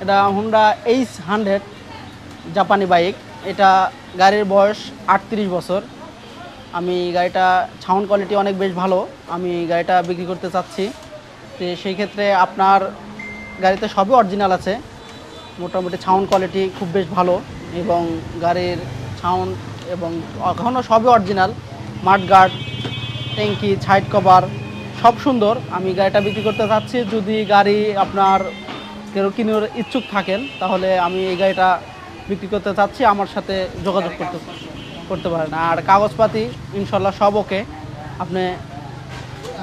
এটা Honda H100 জাপানি bike. এটা গাড়ির বয়স 38 বছর। আমি গাড়িটা সাউন্ড কোয়ালিটি অনেক বেশ ভালো। আমি গাড়িটা বিক্রি করতে চাচ্ছি। তো সেই ক্ষেত্রে আপনার গাড়িতে সবই অরিজিনাল আছে। মোটামুটি সাউন্ড কোয়ালিটি খুব বেশ ভালো এবং গাড়ির সাউন্ড এবং এখনও সবই অরিজিনাল। মাডগার্ড, ট্যাঙ্কি, সাইড কভার সব সুন্দর। আমি গাড়িটা বিক্রি করতে চাচ্ছি। যদি গাড়ি আপনার কেউ কিনার ইচ্ছুক থাকেন তাহলে আমি এই গাড়িটা বিক্রি করতে চাচ্ছি, আমার সাথে যোগাযোগ করতে পারেন। আর কাগজপাতি ইনশাল্লাহ সব ওকে। আপনি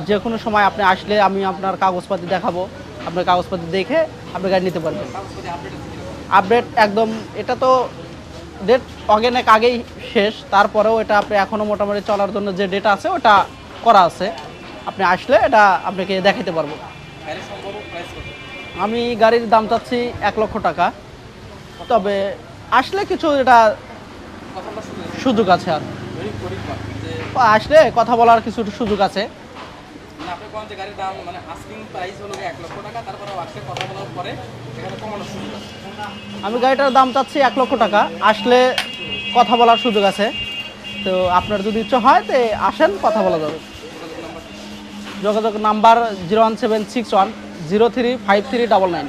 যে কোনো সময় আপনি আসলে আমি আপনার কাগজপাতি দেখাবো, আপনার কাগজপাতি দেখে আপনি গাড়ি নিতে পারবেন। আপডেট একদম, এটা তো ডেট অনেক আগেই শেষ, তারপরেও এটা আপনি এখনও মোটামুটি চলার জন্য যে ডেট আছে ওটা করা আছে। আপনি আসলে এটা আপনাকে দেখাতে পারবো। আমি গাড়ির দাম চাচ্ছি 1 লক্ষ টাকা। তবে আসলে কিছু এটা সুযোগ আছে, আর আসলে কথা বলার কিছু সুযোগ আছে। আমি গাড়িটার দাম চাচ্ছি 1 লক্ষ টাকা, আসলে কথা বলার সুযোগ আছে। তো আপনার যদি ইচ্ছা হয় তো আসেন, কথা বলা যাবে। যোগাযোগ নাম্বার 01761 035399।